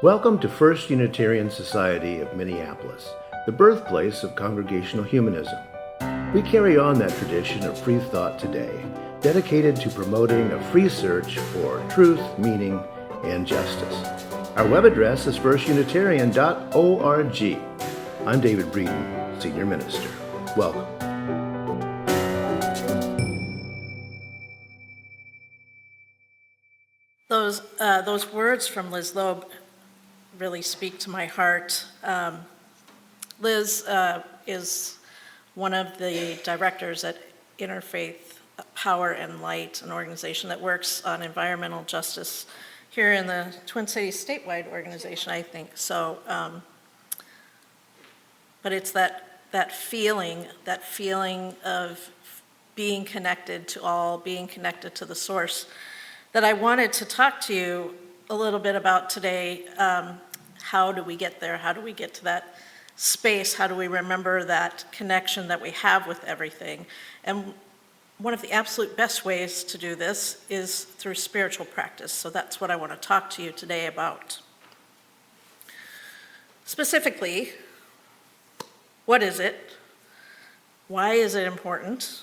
Welcome to First Unitarian Society of Minneapolis, the birthplace of congregational humanism. We carry on that tradition of free thought today, dedicated to promoting a free search for truth, meaning, and justice. Our web address is firstunitarian.org. I'm David Breeden, Senior Minister. Welcome. Those words from Liz Loeb really speak to my heart. Liz is one of the directors at Interfaith Power and Light, an organization that works on environmental justice here in the Twin Cities statewide organization, I think. So, but it's that feeling of being connected to all, being connected to the source, that I wanted to talk to you a little bit about today. How do we get there? How do we get to that space? How do we remember that connection that we have with everything? And one of the absolute best ways to do this is through spiritual practice. So that's what I want to talk to you today about. Specifically, what is it? Why is it important?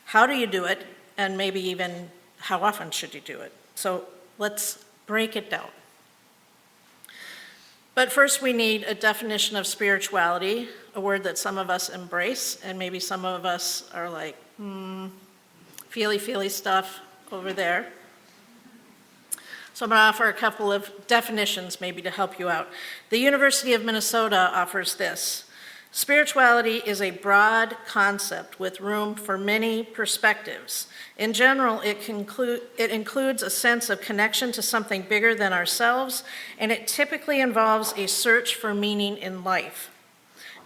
How do you do it? And maybe even how often should you do it? So let's break it down. But first we need a definition of spirituality, a word that some of us embrace, and maybe some of us are like, feely stuff over there. So I'm going to offer a couple of definitions maybe to help you out. The University of Minnesota offers this. Spirituality is a broad concept with room for many perspectives. In general, it includes a sense of connection to something bigger than ourselves, and it typically involves a search for meaning in life.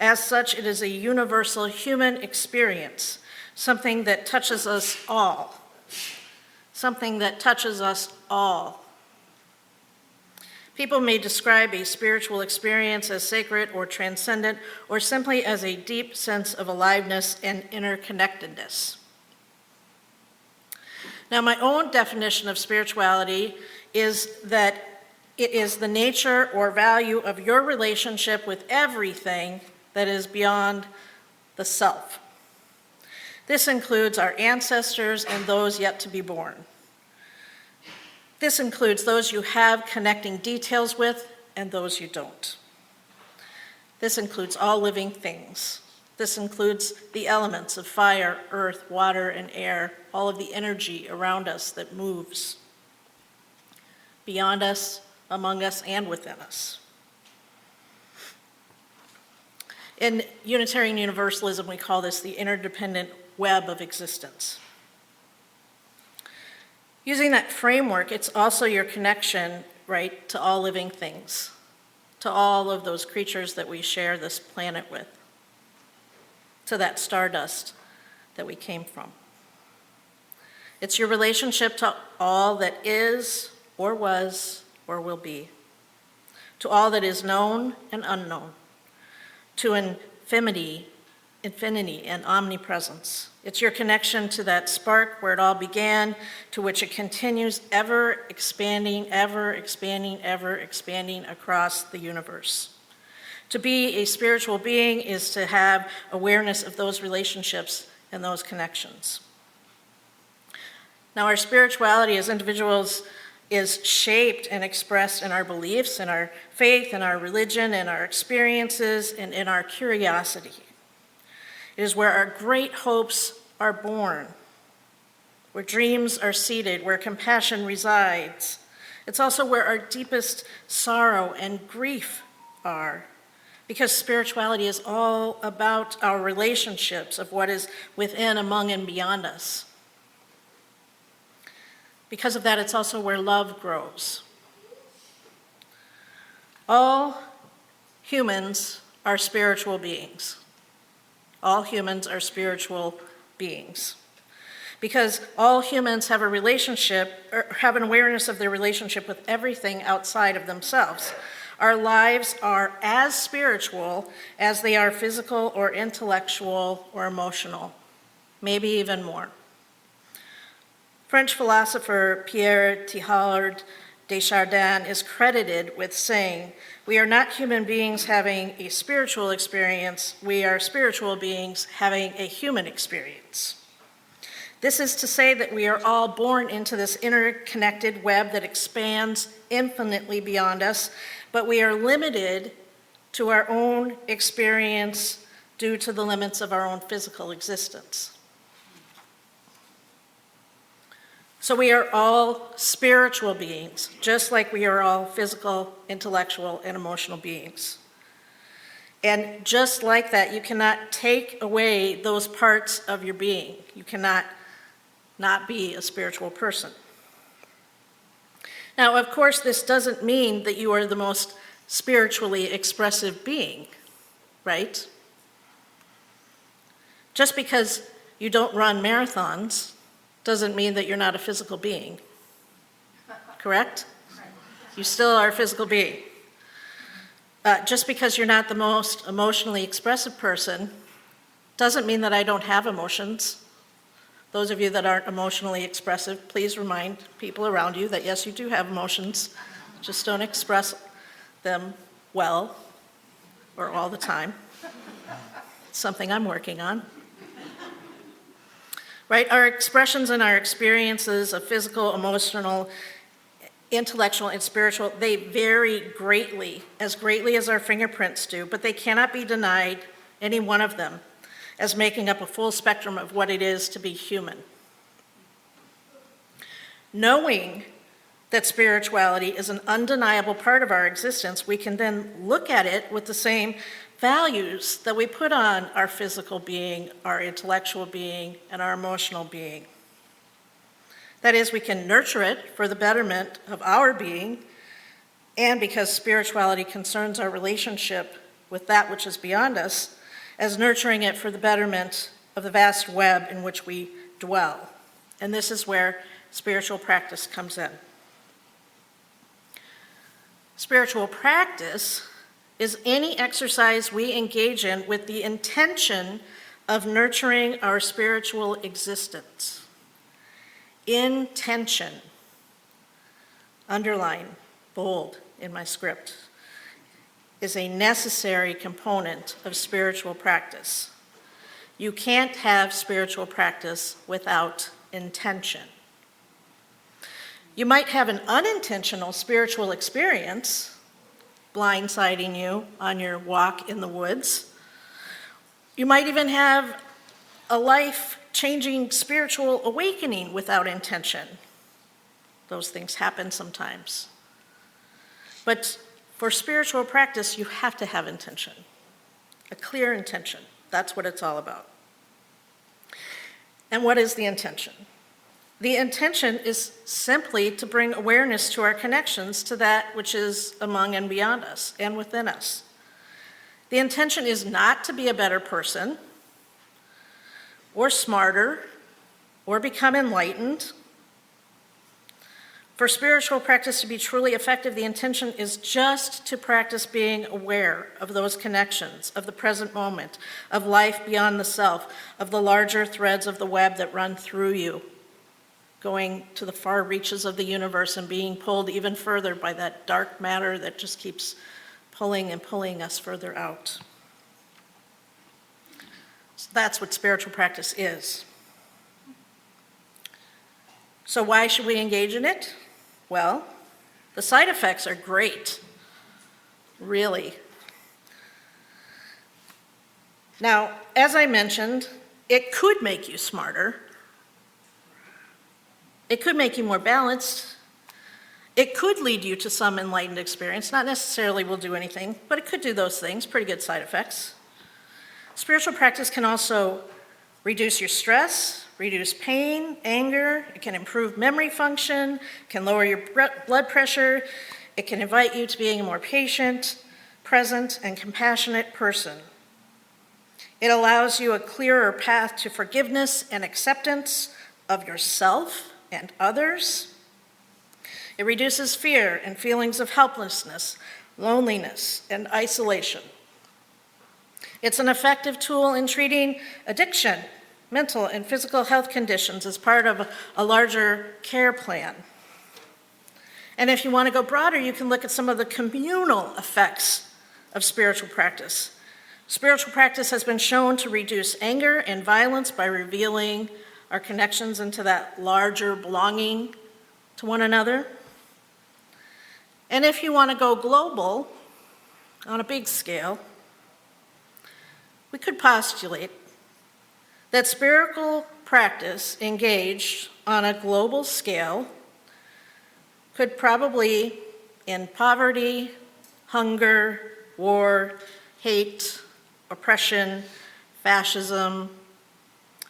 As such, it is a universal human experience, something that touches us all. Something that touches us all. People may describe a spiritual experience as sacred or transcendent, or simply as a deep sense of aliveness and interconnectedness. Now, my own definition of spirituality is that it is the nature or value of your relationship with everything that is beyond the self. This includes our ancestors and those yet to be born. This includes those you have connecting details with and those you don't. This includes all living things. This includes the elements of fire, earth, water, and air, all of the energy around us that moves beyond us, among us, and within us. In Unitarian Universalism, we call this the interdependent web of existence. Using that framework, it's also your connection, right, to all living things, to all of those creatures that we share this planet with, to that stardust that we came from. It's your relationship to all that is, or was, or will be, to all that is known and unknown, to infinity and omnipresence. It's your connection to that spark where it all began, to which it continues ever expanding across the universe. To be a spiritual being is to have awareness of those relationships and those connections. Now, our spirituality as individuals is shaped and expressed in our beliefs, in our faith, in our religion, in our experiences, and in our curiosity. It is where our great hopes are born, where dreams are seated, where compassion resides. It's also where our deepest sorrow and grief are, because spirituality is all about our relationships of what is within, among, and beyond us. Because of that, it's also where love grows. All humans are spiritual beings. All humans are spiritual beings. Because all humans have a relationship, or have an awareness of their relationship with everything outside of themselves. Our lives are as spiritual as they are physical or intellectual or emotional, maybe even more. French philosopher Pierre Teilhard Desjardins is credited with saying, "We are not human beings having a spiritual experience, we are spiritual beings having a human experience." This is to say that we are all born into this interconnected web that expands infinitely beyond us, but we are limited to our own experience due to the limits of our own physical existence. So we are all spiritual beings, just like we are all physical, intellectual, and emotional beings. And just like that, you cannot take away those parts of your being. You cannot not be a spiritual person. Now, of course, this doesn't mean that you are the most spiritually expressive being, right? Just because you don't run marathons doesn't mean that you're not a physical being, correct? You still are a physical being. Just because you're not the most emotionally expressive person doesn't mean that I don't have emotions. Those of you that aren't emotionally expressive, please remind people around you that yes, you do have emotions, just don't express them well or all the time. It's something I'm working on. Right? Our expressions and our experiences of physical, emotional, intellectual, and spiritual, they vary greatly as our fingerprints do, but they cannot be denied, any one of them, as making up a full spectrum of what it is to be human. Knowing that spirituality is an undeniable part of our existence, we can then look at it with the same values that we put on our physical being, our intellectual being, and our emotional being. That is, we can nurture it for the betterment of our being, and because spirituality concerns our relationship with that which is beyond us, as nurturing it for the betterment of the vast web in which we dwell. And this is where spiritual practice comes in. Spiritual practice is any exercise we engage in with the intention of nurturing our spiritual existence. Intention, underline, bold in my script, is a necessary component of spiritual practice. You can't have spiritual practice without intention. You might have an unintentional spiritual experience, blindsiding you on your walk in the woods. You might even have a life-changing spiritual awakening without intention. Those things happen sometimes. But for spiritual practice, you have to have intention, a clear intention. That's what it's all about. And what is the intention? The intention is simply to bring awareness to our connections to that which is among and beyond us and within us. The intention is not to be a better person or smarter or become enlightened. For spiritual practice to be truly effective, the intention is just to practice being aware of those connections, of the present moment, of life beyond the self, of the larger threads of the web that run through you, going to the far reaches of the universe and being pulled even further by that dark matter that just keeps pulling and pulling us further out. So that's what spiritual practice is. So why should we engage in it? Well, the side effects are great, really. Now, as I mentioned, it could make you smarter. It could make you more balanced. It could lead you to some enlightened experience. Not necessarily will do anything, but it could do those things, pretty good side effects. Spiritual practice can also reduce your stress, reduce pain, anger. It can improve memory function, can lower your blood pressure. It can invite you to being a more patient, present, and compassionate person. It allows you a clearer path to forgiveness and acceptance of yourself and others. It reduces fear and feelings of helplessness, loneliness, and isolation. It's an effective tool in treating addiction, mental and physical health conditions as part of a larger care plan. And if you want to go broader, you can look at some of the communal effects of spiritual practice. Spiritual practice has been shown to reduce anger and violence by revealing our connections into that larger belonging to one another. And if you want to go global, on a big scale, we could postulate that spiritual practice engaged on a global scale could probably end poverty, hunger, war, hate, oppression, fascism,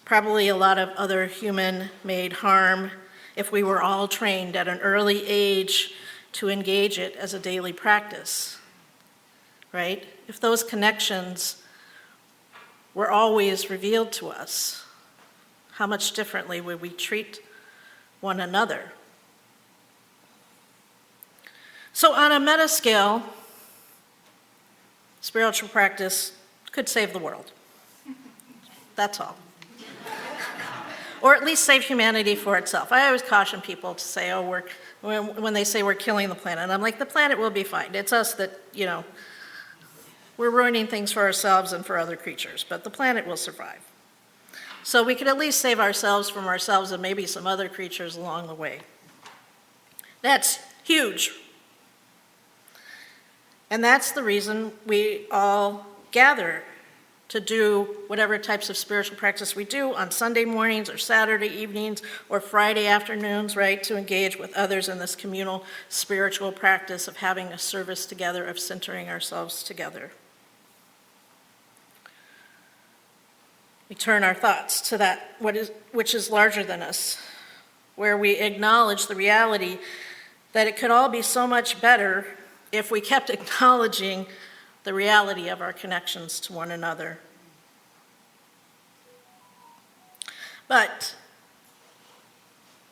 probably a lot of other human-made harm if we were all trained at an early age to engage it as a daily practice, right? If those connections were always revealed to us, how much differently would we treat one another? So on a meta scale, spiritual practice could save the world. That's all. Or at least save humanity for itself. I always caution people to say, oh, when they say we're killing the planet, and I'm like, the planet will be fine. It's us that, we're ruining things for ourselves and for other creatures, but the planet will survive. So we could at least save ourselves from ourselves and maybe some other creatures along the way. That's huge. And that's the reason we all gather to do whatever types of spiritual practice we do on Sunday mornings or Saturday evenings or Friday afternoons, right, to engage with others in this communal spiritual practice of having a service together, of centering ourselves together. We turn our thoughts to that which is larger than us, where we acknowledge the reality that it could all be so much better if we kept acknowledging the reality of our connections to one another. But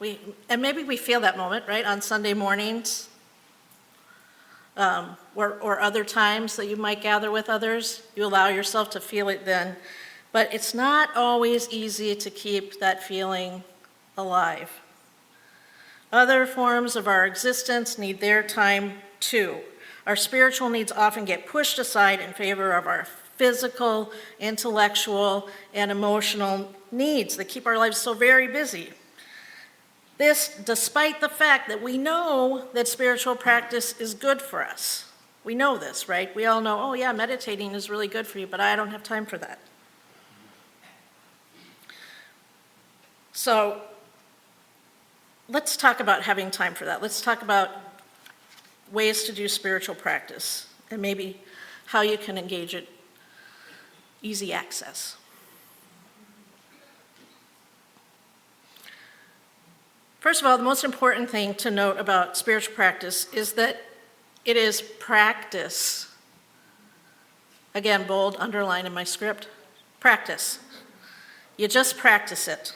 maybe we feel that moment, right, on Sunday mornings, or other times that you might gather with others. You allow yourself to feel it then. But it's not always easy to keep that feeling alive. Other forms of our existence need their time too. Our spiritual needs often get pushed aside in favor of our physical, intellectual, and emotional needs that keep our lives so very busy. This, despite the fact that we know that spiritual practice is good for us. We know this, right? We all know, oh yeah, meditating is really good for you, but I don't have time for that. So let's talk about having time for that. Let's talk about ways to do spiritual practice and maybe how you can engage it, easy access. First of all, the most important thing to note about spiritual practice is that it is practice. Again, bold, underline in my script, practice. You just practice it.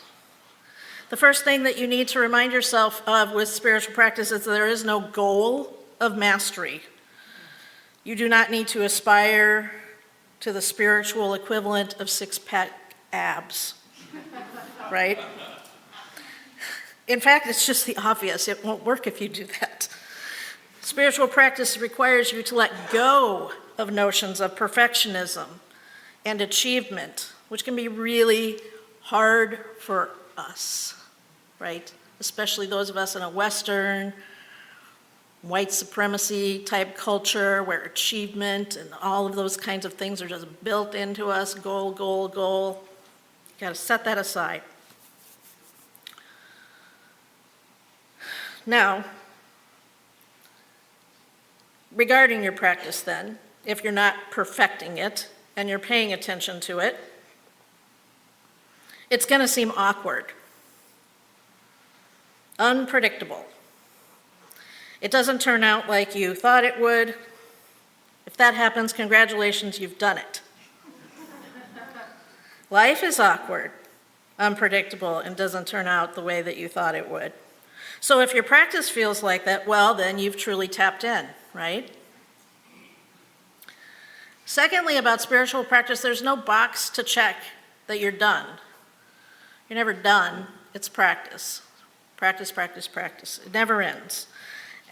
The first thing that you need to remind yourself of with spiritual practice is that there is no goal of mastery. You do not need to aspire to the spiritual equivalent of six-pack abs, right? In fact, it's just the obvious. It won't work if you do that. Spiritual practice requires you to let go of notions of perfectionism and achievement, which can be really hard for us, right? Especially those of us in a Western, white supremacy type culture where achievement and all of those kinds of things are just built into us, goal, goal, goal. You gotta set that aside. Now, regarding your practice then, if you're not perfecting it and you're paying attention to it, it's gonna seem awkward, unpredictable. It doesn't turn out like you thought it would. If that happens, congratulations, you've done it. Life is awkward, unpredictable, and doesn't turn out the way that you thought it would. So if your practice feels like that, well, then you've truly tapped in, right? Secondly, about spiritual practice, there's no box to check that you're done. You're never done, it's practice. Practice, practice, practice. It never ends.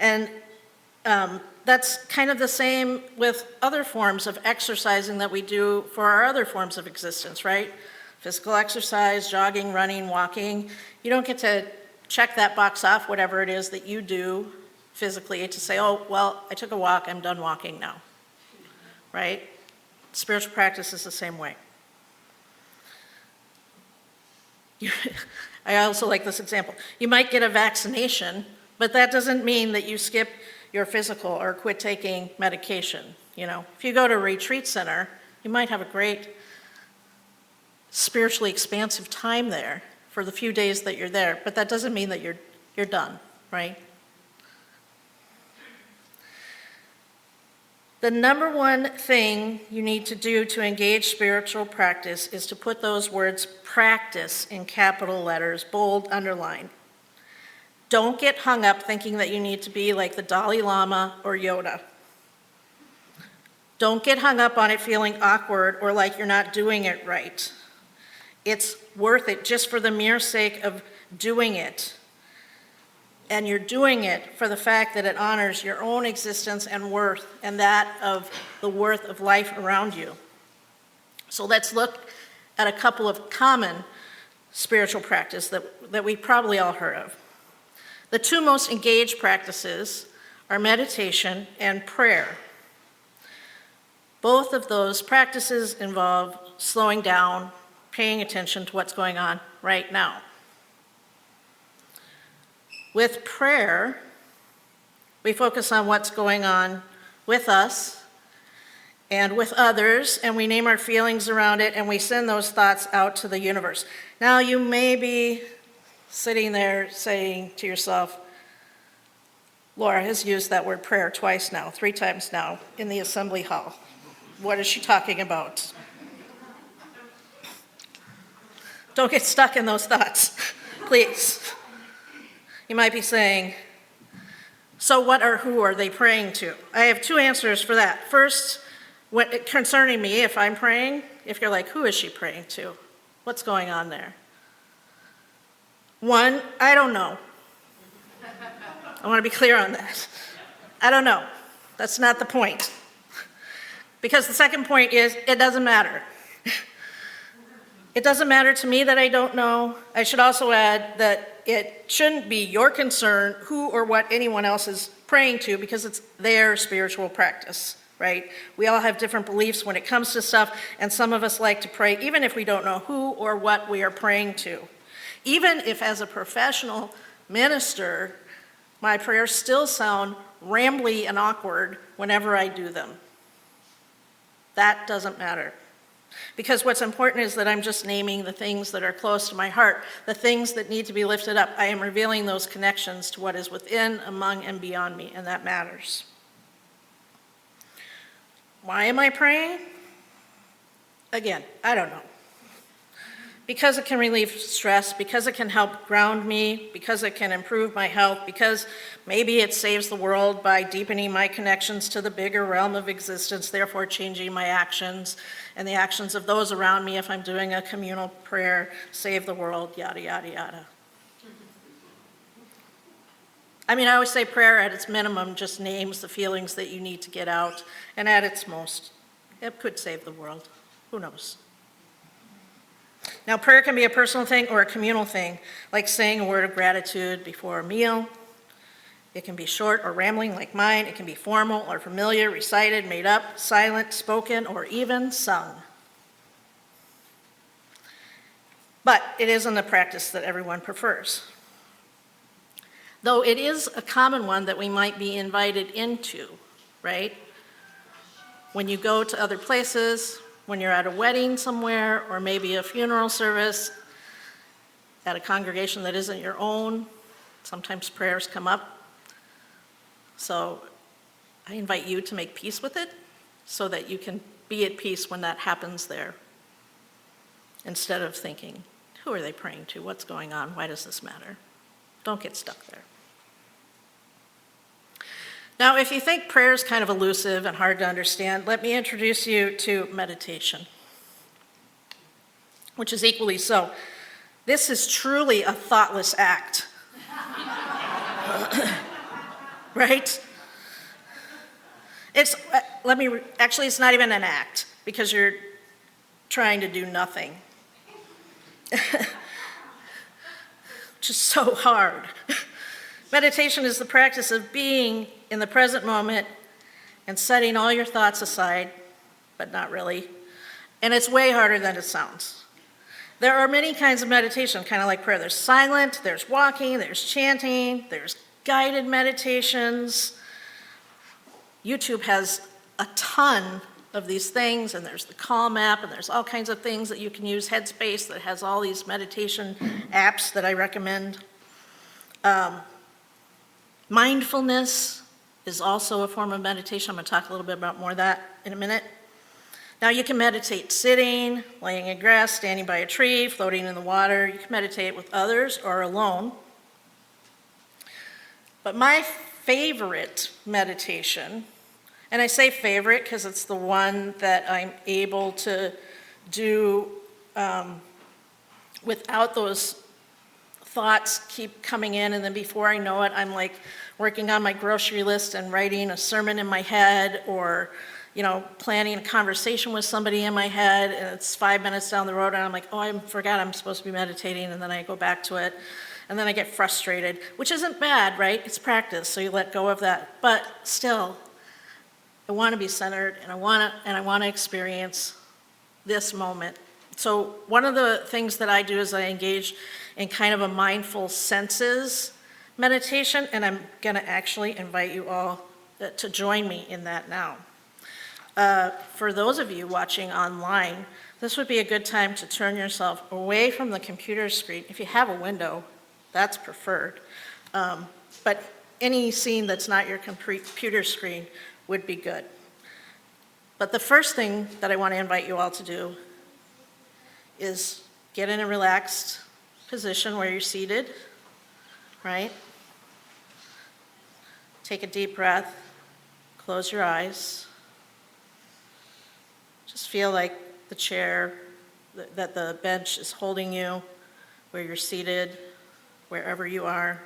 And that's kind of the same with other forms of exercising that we do for our other forms of existence, right? Physical exercise, jogging, running, walking. You don't get to check that box off, whatever it is that you do physically, to say, oh, well, I took a walk, I'm done walking now, right? Spiritual practice is the same way. I also like this example. You might get a vaccination, but that doesn't mean that you skip your physical or quit taking medication. You know, if you go to a retreat center, you might have a great spiritually expansive time there for the few days that you're there, but that doesn't mean that you're done, right? The number one thing you need to do to engage spiritual practice is to put those words practice in capital letters, bold, underlined. Don't get hung up thinking that you need to be like the Dalai Lama or Yoda. Don't get hung up on it feeling awkward or like you're not doing it right. It's worth it just for the mere sake of doing it. And you're doing it for the fact that it honors your own existence and worth and that of the worth of life around you. So let's look at a couple of common spiritual practices that we probably all heard of. The two most engaged practices are meditation and prayer. Both of those practices involve slowing down, paying attention to what's going on right now. With prayer, we focus on what's going on with us and with others, and we name our feelings around it, and we send those thoughts out to the universe. Now, you may be sitting there saying to yourself, Laura has used that word prayer twice now, 3 times now, in the assembly hall. What is she talking about? Don't get stuck in those thoughts, please. You might be saying, so what or who are they praying to? I have 2 answers for that. First, concerning me, if I'm praying, if you're like, who is she praying to? What's going on there? 1, I don't know. I want to be clear on that. I don't know. That's not the point. Because the second point is, it doesn't matter. It doesn't matter to me that I don't know. I should also add that it shouldn't be your concern who or what anyone else is praying to, because it's their spiritual practice, right? We all have different beliefs when it comes to stuff, and some of us like to pray even if we don't know who or what we are praying to. Even if as a professional minister, my prayers still sound rambly and awkward whenever I do them. That doesn't matter. Because what's important is that I'm just naming the things that are close to my heart, the things that need to be lifted up. I am revealing those connections to what is within, among, and beyond me, and that matters. Why am I praying? Again, I don't know. Because it can relieve stress, because it can help ground me, because it can improve my health, because maybe it saves the world by deepening my connections to the bigger realm of existence, therefore changing my actions and the actions of those around me if I'm doing a communal prayer, save the world, yada, yada, yada. I mean, I always say prayer at its minimum just names the feelings that you need to get out, and at its most, it could save the world. Who knows? Now, prayer can be a personal thing or a communal thing, like saying a word of gratitude before a meal. It can be short or rambling like mine. It can be formal or familiar, recited, made up, silent, spoken, or even sung. But it isn't a practice that everyone prefers. Though it is a common one that we might be invited into, right? When you go to other places, when you're at a wedding somewhere, or maybe a funeral service at a congregation that isn't your own, sometimes prayers come up. So I invite you to make peace with it so that you can be at peace when that happens there, instead of thinking, who are they praying to? What's going on? Why does this matter? Don't get stuck there. Now, if you think prayer is kind of elusive and hard to understand, let me introduce you to meditation, which is equally so. This is truly a thoughtless act. right? Actually, it's not even an act, because you're trying to do nothing. Which is so hard. Meditation is the practice of being in the present moment and setting all your thoughts aside, but not really. And it's way harder than it sounds. There are many kinds of meditation, kind of like prayer. There's silent, there's walking, there's chanting, there's guided meditations. YouTube has a ton of these things, and there's the Calm app, and there's all kinds of things that you can use. Headspace that has all these meditation apps that I recommend. Mindfulness is also a form of meditation. I'm going to talk a little bit about more of that in a minute. Now, you can meditate sitting, laying in grass, standing by a tree, floating in the water. You can meditate with others or alone. But my favorite meditation, and I say favorite because it's the one that I'm able to do without those thoughts keep coming in, and then before I know it, I'm like working on my grocery list and writing a sermon in my head, or planning a conversation with somebody in my head, and it's 5 minutes down the road, and I'm like, oh, I forgot I'm supposed to be meditating, and then I go back to it, and then I get frustrated, which isn't bad, right? It's practice, so you let go of that. But still, I want to be centered, and I want to experience this moment. So one of the things that I do is I engage in kind of a mindful senses meditation, and I'm going to actually invite you all to join me in that now. For those of you watching online, this would be a good time to turn yourself away from the computer screen. If you have a window, that's preferred. But any scene that's not your computer screen would be good. But the first thing that I want to invite you all to do is get in a relaxed position where you're seated, right? Take a deep breath, close your eyes. Just feel like the chair, that the bench is holding you, where you're seated, wherever you are.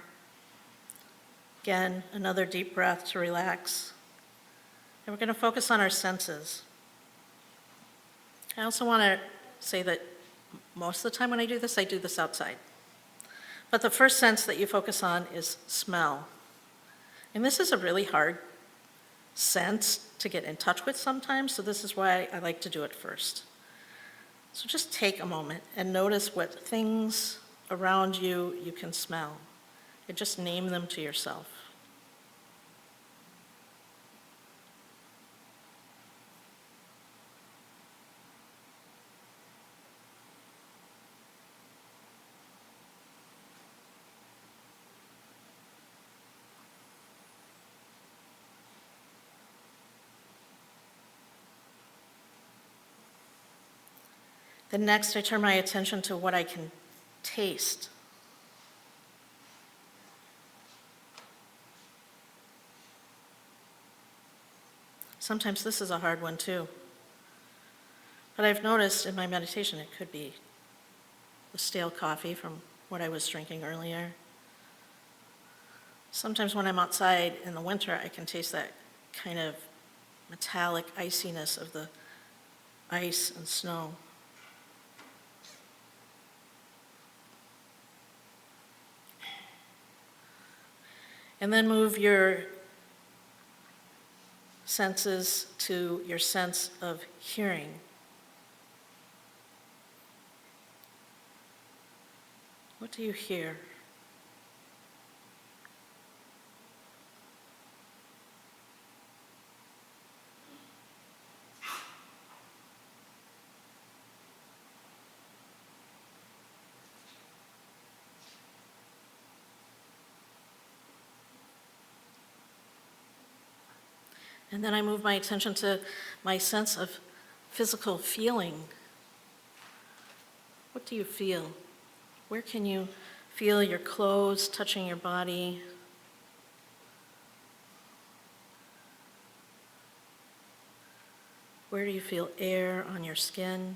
Again, another deep breath to relax. And we're going to focus on our senses. I also want to say that most of the time when I do this outside. But the first sense that you focus on is smell. And this is a really hard sense to get in touch with sometimes, so this is why I like to do it first. So just take a moment and notice what things around you can smell, and just name them to yourself. Then next, I turn my attention to what I can taste. Sometimes this is a hard one too. But I've noticed in my meditation it could be the stale coffee from what I was drinking earlier. Sometimes when I'm outside in the winter, I can taste that kind of metallic iciness of the ice and snow. And then move your senses to your sense of hearing. What do you hear? And then I move my attention to my sense of physical feeling. What do you feel? Where can you feel your clothes touching your body? Where do you feel air on your skin?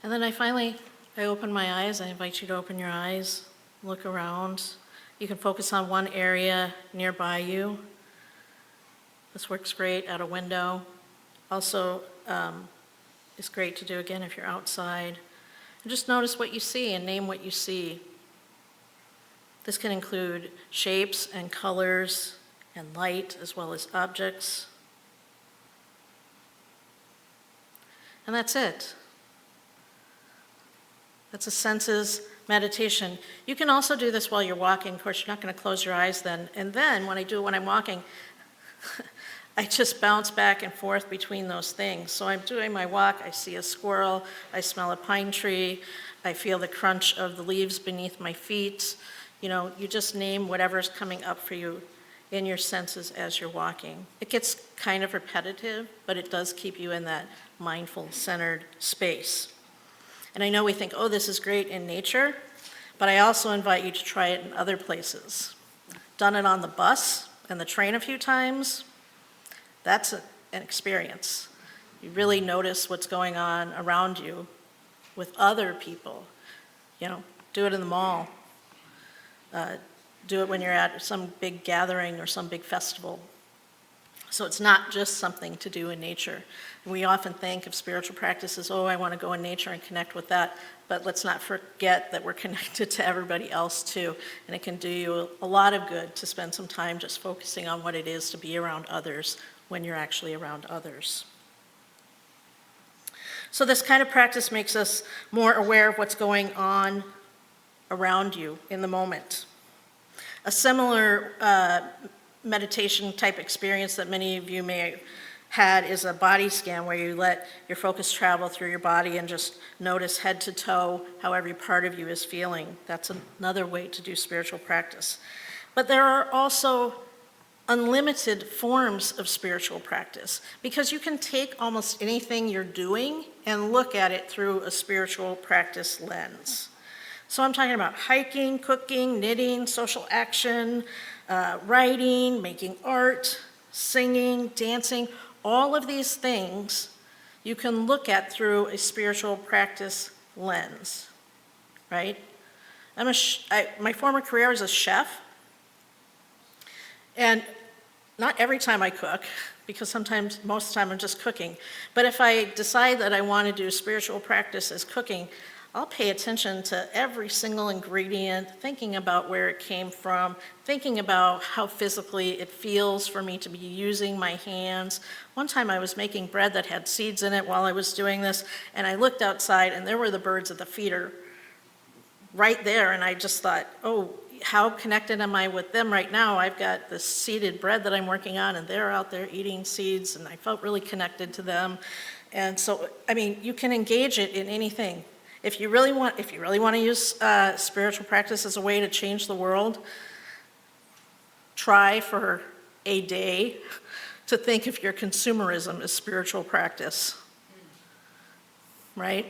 And then I open my eyes. I invite you to open your eyes, look around. You can focus on one area nearby you. This works great at a window. Also, it's great to do again if you're outside. And just notice what you see and name what you see. This can include shapes and colors and light, as well as objects. And that's it. That's a senses meditation. You can also do this while you're walking. Of course, you're not going to close your eyes then. And then when I do it when I'm walking, I just bounce back and forth between those things. So I'm doing my walk, I see a squirrel, I smell a pine tree, I feel the crunch of the leaves beneath my feet. You know, you just name whatever's coming up for you in your senses as you're walking. It gets kind of repetitive, but it does keep you in that mindful, centered space. And I know we think, oh, this is great in nature, but I also invite you to try it in other places. Done it on the bus and the train a few times. That's an experience. You really notice what's going on around you with other people. You know, do it in the mall. Do it when you're at some big gathering or some big festival. So it's not just something to do in nature. We often think of spiritual practice as, oh, I want to go in nature and connect with that. But let's not forget that we're connected to everybody else too. And it can do you a lot of good to spend some time just focusing on what it is to be around others when you're actually around others. So this kind of practice makes us more aware of what's going on around you in the moment. A similar meditation type experience that many of you may have had is a body scan where you let your focus travel through your body and just notice head to toe how every part of you is feeling. That's another way to do spiritual practice. But there are also unlimited forms of spiritual practice because you can take almost anything you're doing and look at it through a spiritual practice lens. So I'm talking about hiking, cooking, knitting, social action, writing, making art, singing, dancing. All of these things you can look at through a spiritual practice lens, right? My former career was a chef, and not every time I cook, because most of the time I'm just cooking, but if I decide that I want to do spiritual practice as cooking, I'll pay attention to every single ingredient, thinking about where it came from, thinking about how physically it feels for me to be using my hands. One time I was making bread that had seeds in it while I was doing this, and I looked outside and there were the birds at the feeder right there, and I just thought, oh, how connected am I with them right now? I've got this seeded bread that I'm working on, and they're out there eating seeds, and I felt really connected to them. And so, I mean, you can engage it in anything. If you really want to use spiritual practice as a way to change the world, try for a day to think of your consumerism as spiritual practice, right?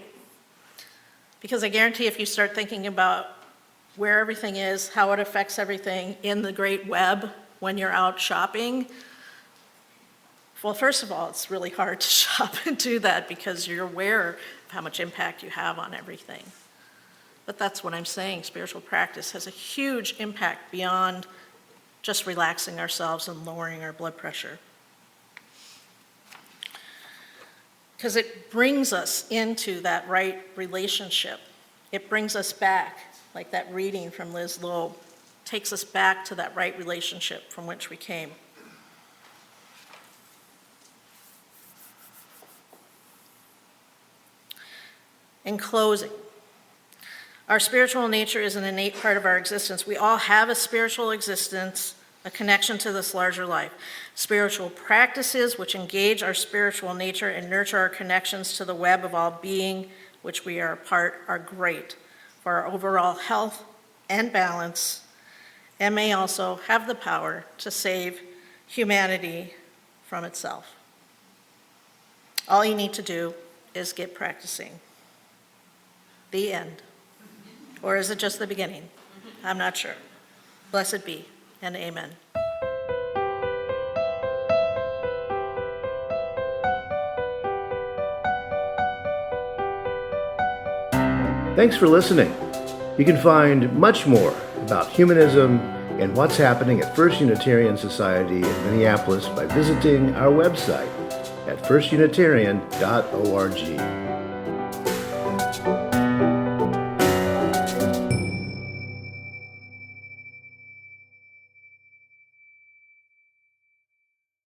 Because I guarantee if you start thinking about where everything is, how it affects everything in the great web when you're out shopping, well, first of all, it's really hard to shop and do that because you're aware of how much impact you have on everything. But that's what I'm saying. Spiritual practice has a huge impact beyond just relaxing ourselves and lowering our blood pressure. Because it brings us into that right relationship. It brings us back, like that reading from Liz Loeb, takes us back to that right relationship from which we came. In closing, our spiritual nature is an innate part of our existence. We all have a spiritual existence, a connection to this larger life. Spiritual practices which engage our spiritual nature and nurture our connections to the web of all being, which we are a part, are great for our overall health and balance, and may also have the power to save humanity from itself. All you need to do is get practicing. The end. Or is it just the beginning? I'm not sure. Blessed be, and amen. Thanks for listening. You can find much more about humanism and what's happening at First Unitarian Society in Minneapolis by visiting our website at firstunitarian.org.